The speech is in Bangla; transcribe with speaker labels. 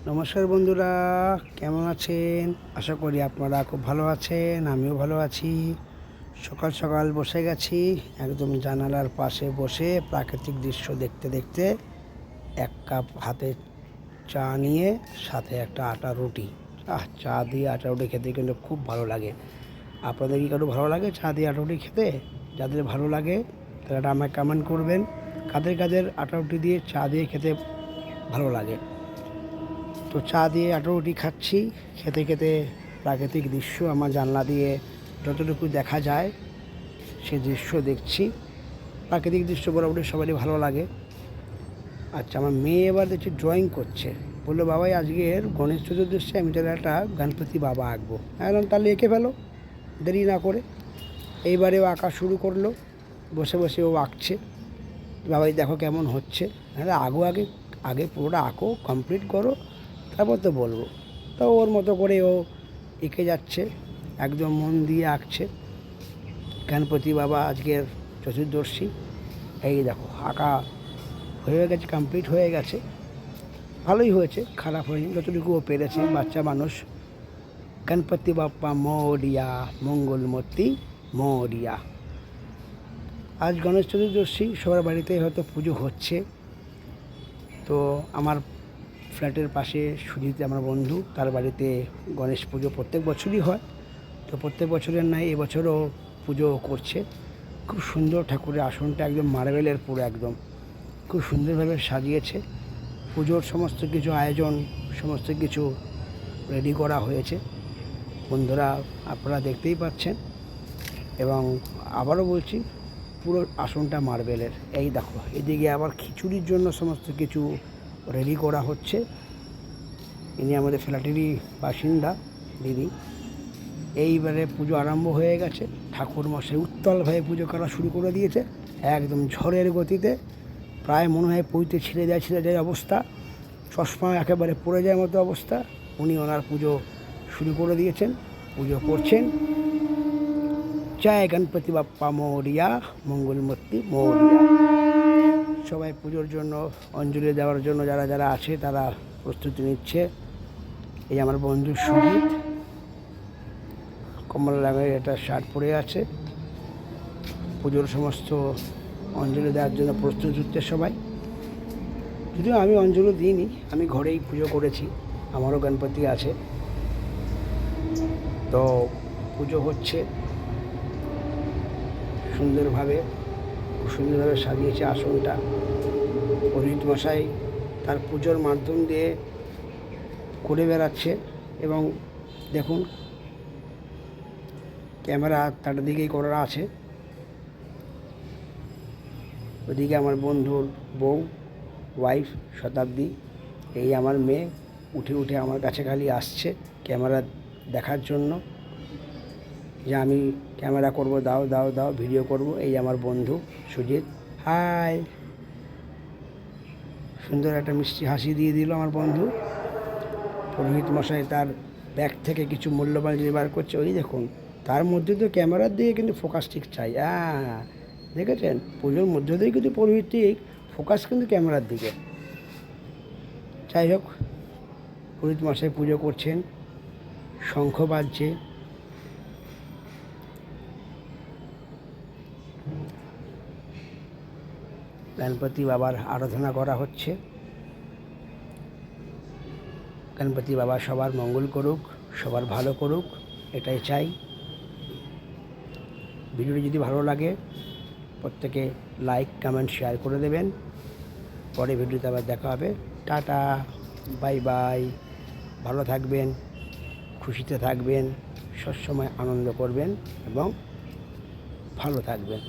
Speaker 1: নমস্কার বন্ধুরা, কেমন আছেন? আশা করি আপনারা খুব ভালো আছেন। আমিও ভালো আছি। সকাল সকাল বসে গেছি, একদম জানালার পাশে বসে প্রাকৃতিক দৃশ্য দেখতে দেখতে এক কাপ হাতে চা নিয়ে সাথে একটা আটা রুটি। চা দিয়ে আটা রুটি খেতে কিন্তু খুব ভালো লাগে। আপনাদের কি কারো ভালো লাগে চা দিয়ে আটা রুটি খেতে? যাদের ভালো লাগে তারা আমায় কমেন্ট করবেন, কাদের কাদের আটা রুটি দিয়ে চা দিয়ে খেতে ভালো লাগে। তো চা দিয়ে আটা রুটি খাচ্ছি, খেতে খেতে প্রাকৃতিক দৃশ্য আমার জানলা দিয়ে যতটুকু দেখা যায় সে দৃশ্য দেখছি। প্রাকৃতিক দৃশ্য বরাবরই সবারই ভালো লাগে। আচ্ছা, আমার মেয়ে এবার দেখছি ড্রয়িং করছে। বললো, বাবাই আজকের গণেশ চতুর্দশী আমি তাহলে একটা গণপতি বাবা আঁকবো। এখন তাহলে এঁকে ফেলো, দেরি না করে। এইবারেও আঁকা শুরু করলো, বসে বসে ও আঁকছে। বাবাই দেখো কেমন হচ্ছে। হ্যাঁ, আগে আগে পুরোটা আঁকো, কমপ্লিট করো, তারপর তো বলবো। তো ওর মতো করে ও এঁকে যাচ্ছে, একদম মন দিয়ে আঁকছে। গণপতি বাবা আজকের চতুর্দশী। এই দেখো আঁকা হয়ে গেছে, কমপ্লিট হয়ে গেছে। ভালোই হয়েছে, খারাপ হয়নি, যতটুকু ও পেরেছে। বাচ্চা মানুষ। Ganapati Bappa Moria, মঙ্গলমূর্তি Moria. আজ গণেশ চতুর্দশী, সবার বাড়িতে হয়তো পুজো হচ্ছে। তো আমার ফ্ল্যাটের পাশে সুজিত আমার বন্ধু, তার বাড়িতে গণেশ পুজো প্রত্যেক বছরই হয়। তো প্রত্যেক বছরের নাই এবছরও পুজো করছে। খুব সুন্দর ঠাকুরের আসনটা, একদম মার্বেলের পুরো, একদম খুব সুন্দরভাবে সাজিয়েছে। পুজোর সমস্ত কিছু আয়োজন, সমস্ত কিছু রেডি করা হয়েছে। বন্ধুরা আপনারা দেখতেই পাচ্ছেন। এবং আবারও বলছি, পুরো আসনটা মার্বেলের। এই দেখো এদিকে আবার খিচুড়ির জন্য সমস্ত কিছু রেডি করা হচ্ছে। ইনি আমাদের ফ্ল্যাটেরই বাসিন্দা দিদি। এইবারে পুজো আরম্ভ হয়ে গেছে। ঠাকুর মশাই উত্তালভাবে পুজো করা শুরু করে দিয়েছে, একদম ঝড়ের গতিতে। প্রায় মনে হয় পইতে ছিঁড়ে যায় অবস্থা, চশমা একেবারে পড়ে যায় মতো অবস্থা। উনি ওনার পুজো শুরু করে দিয়েছেন, পুজো করছেন। জয় গণপতি বাপ্পা মোরিয়া, মঙ্গলমূর্তি মোরিয়া। সবাই পুজোর জন্য অঞ্জলি দেওয়ার জন্য যারা যারা আছে তারা প্রস্তুতি নিচ্ছে। এই আমার বন্ধু সুজিত, কমলা রঙের একটা শার্ট পরে আছে। পুজোর সমস্ত অঞ্জলি দেওয়ার জন্য প্রস্তুত হচ্ছে সবাই। যদিও আমি অঞ্জলি দিইনি, আমি ঘরেই পুজো করেছি, আমারও গণপতি আছে। তো পুজো হচ্ছে সুন্দরভাবে, খুব সুন্দরভাবে সাজিয়েছে আসনটা। পুরোহিত মশাই তার পুজোর মাধ্যম দিয়ে করে বেড়াচ্ছে। এবং দেখুন ক্যামেরা তার দিকেই করা আছে। ওদিকে আমার বন্ধুর বউ, ওয়াইফ শতাব্দী। এই আমার মেয়ে উঠে উঠে আমার কাছে খালি আসছে ক্যামেরা দেখার জন্য, যে আমি ক্যামেরা করব, দাও দাও দাও, ভিডিও করব। এই আমার বন্ধু সুজিত, হাই। সুন্দর একটা মিষ্টি হাসি দিয়ে দিল আমার বন্ধু। পুরোহিত মশাই তার ব্যাগ থেকে কিছু মূল্যবান জিনিস বার করছে। ওই দেখুন, তার মধ্যে তো ক্যামেরার দিকে কিন্তু ফোকাস ঠিক চাই। দেখেছেন, পুজোর মধ্যে দিয়ে কিন্তু পুরোহিত ঠিক ফোকাস কিন্তু ক্যামেরার দিকে। যাই হোক, পুরোহিত মশাই পুজো করছেন, শঙ্খ বাজছে। গণপতি বাবার আরাধনা করা হচ্ছে। গণপতি বাবা সবার মঙ্গল করুক, সবার ভালো করুক, এটাই চাই। ভিডিওটি যদি ভালো লাগে প্রত্যেকে লাইক, কমেন্ট, শেয়ার করে দেবেন। পরে ভিডিওতে আবার দেখা হবে। Tata, bye bye. ভালো থাকবেন, খুশিতে থাকবেন, সবসময় আনন্দ করবেন এবং ভালো থাকবেন।